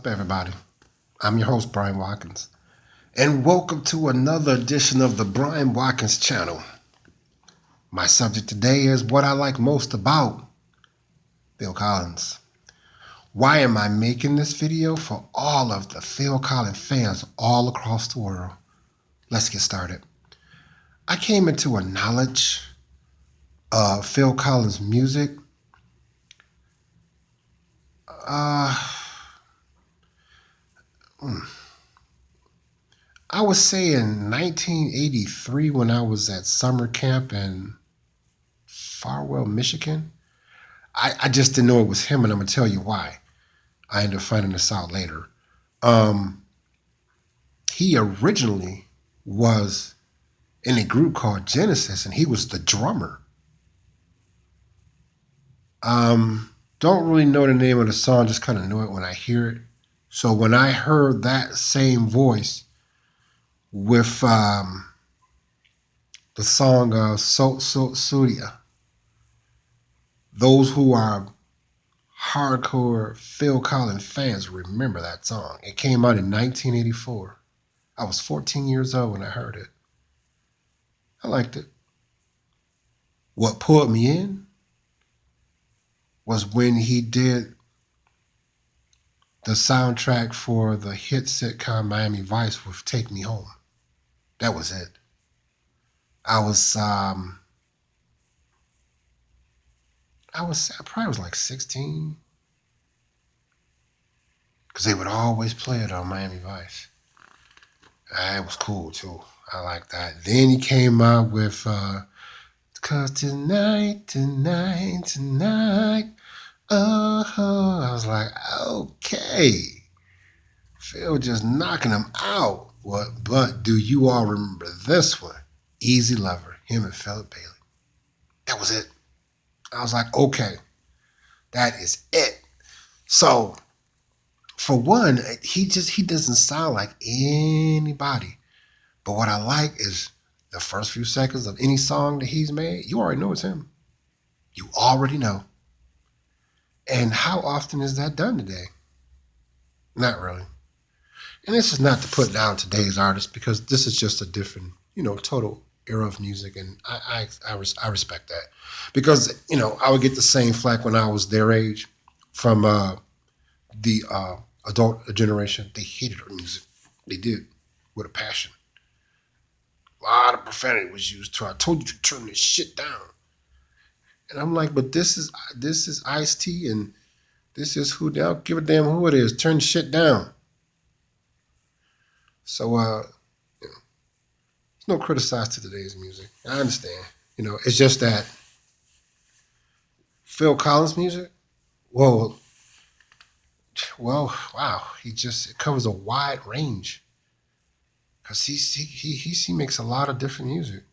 everybody? I'm your host, Brian Watkins, and welcome to another edition of the Brian Watkins channel. My subject today is what I like most about Phil Collins. Why am I making this video? For all of the Phil Collins fans all across the world. Let's get started. I came into a knowledge of Phil Collins' music uh, I would say in 1983 when I was at summer camp in Farwell, Michigan. I just didn't know it was him, and I'm going to tell you why. I ended up finding this out later. Um, he originally was in a group called Genesis, and he was the drummer. Don't really know the name of the song, just kind of know it when I hear it. So when I heard that same voice with the song Surya, those who are hardcore Phil Collins fans remember that song. It came out in 1984. I was 14 years old when I heard it. I liked it. What pulled me in was when he did the soundtrack for the hit sitcom Miami Vice with Take Me Home. That was it. I probably was like 16, because they would always play it on Miami Vice. It was cool too. I like that. Then he came out with "Cause tonight, I was like, okay, Phil just knocking him out. What? But do you all remember this one? Easy Lover, him and Philip Bailey. That was it. I was like, okay, that is it. So, for one, he doesn't sound like anybody. But what I like is the first few seconds of any song that he's made, you already know it's him. You already know. And how often is that done today? Not really. And this is not to put down today's artists, because this is just a different, total era of music, and I respect that, because I would get the same flack when I was their age from the adult generation. They hated our music. They did, with a passion. A lot of profanity was used too. I told you to turn this shit down, and I'm like, but this is Ice-T, and this is who. They don't give a damn who it is. Turn shit down. So there's no criticize to today's music. I understand. It's just that Phil Collins music, well, wow, it covers a wide range, because he makes a lot of different music,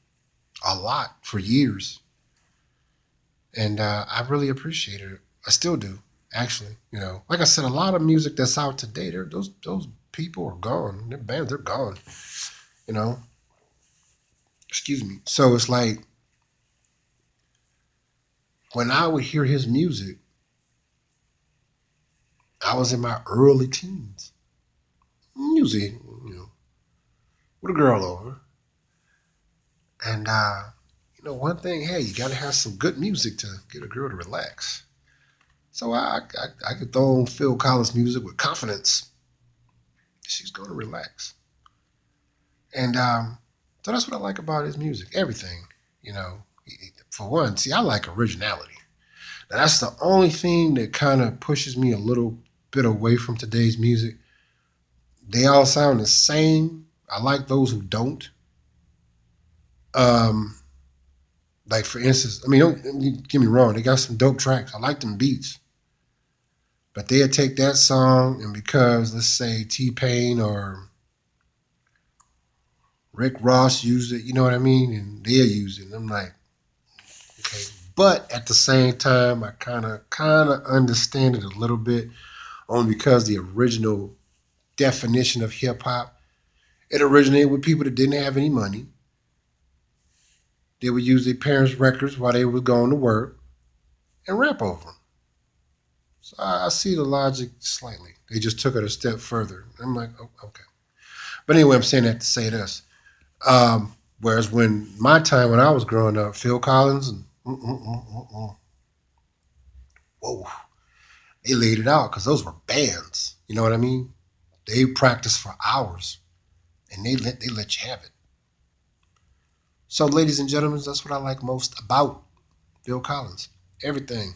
a lot for years, and I really appreciated it. I still do, actually. Like I said, a lot of music that's out today, those people are gone. Their bands, they're gone. You know, excuse me. So it's like when I would hear his music, I was in my early teens. Music, with a girl over. And, one thing, hey, you got to have some good music to get a girl to relax. So I could throw on Phil Collins music with confidence. She's going to relax. And so that's what I like about his music. Everything, for one, see, I like originality. Now, that's the only thing that kind of pushes me a little bit away from today's music. They all sound the same. I like those who don't. Um, like, for instance, don't get me wrong, they got some dope tracks. I like them beats. But they'll take that song, and because, let's say, T-Pain or Rick Ross used it, you know what I mean? And they'll use it. And I'm like, okay. But at the same time, I kind of understand it a little bit, only because the original definition of hip hop, it originated with people that didn't have any money. They would use their parents' records while they were going to work and rap over them. So I see the logic slightly. They just took it a step further. I'm like, oh, okay. But anyway, I'm saying that to say this. Whereas when my time when I was growing up, Phil Collins and whoa, they laid it out because those were bands. You know what I mean? They practiced for hours and they let you have it. So, ladies and gentlemen, that's what I like most about Phil Collins. Everything.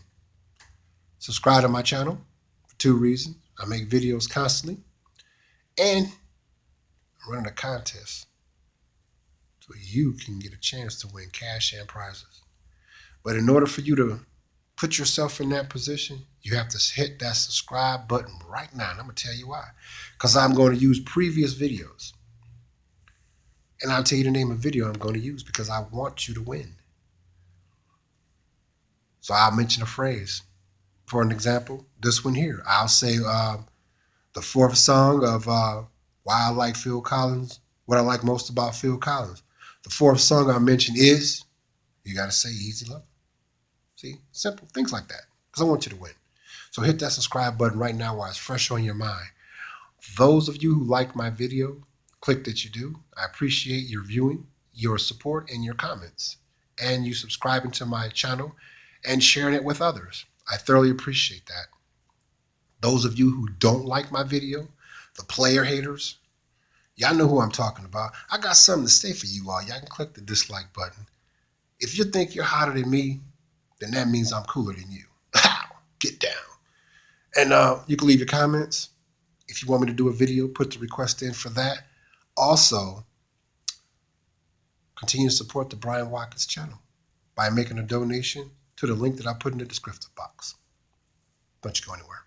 Subscribe to my channel for two reasons. I make videos constantly, and I'm running a contest so you can get a chance to win cash and prizes. But in order for you to put yourself in that position, you have to hit that subscribe button right now. And I'm going to tell you why. Because I'm going to use previous videos. And I'll tell you the name of the video I'm going to use because I want you to win. So I'll mention a phrase. For an example, this one here. I'll say the fourth song of why I like Phil Collins, what I like most about Phil Collins. The fourth song I mentioned is, you got to say Easy Love. See, simple things like that. Because I want you to win. So hit that subscribe button right now while it's fresh on your mind. Those of you who like my video, click that you do. I appreciate your viewing, your support, and your comments. And you subscribing to my channel and sharing it with others. I thoroughly appreciate that. Those of you who don't like my video, the player haters, y'all know who I'm talking about. I got something to say for you all. Y'all can click the dislike button. If you think you're hotter than me, then that means I'm cooler than you. Get down. And you can leave your comments. If you want me to do a video, put the request in for that. Also, continue to support the Brian Watkins channel by making a donation to the link that I put in the descriptive box. Don't you go anywhere.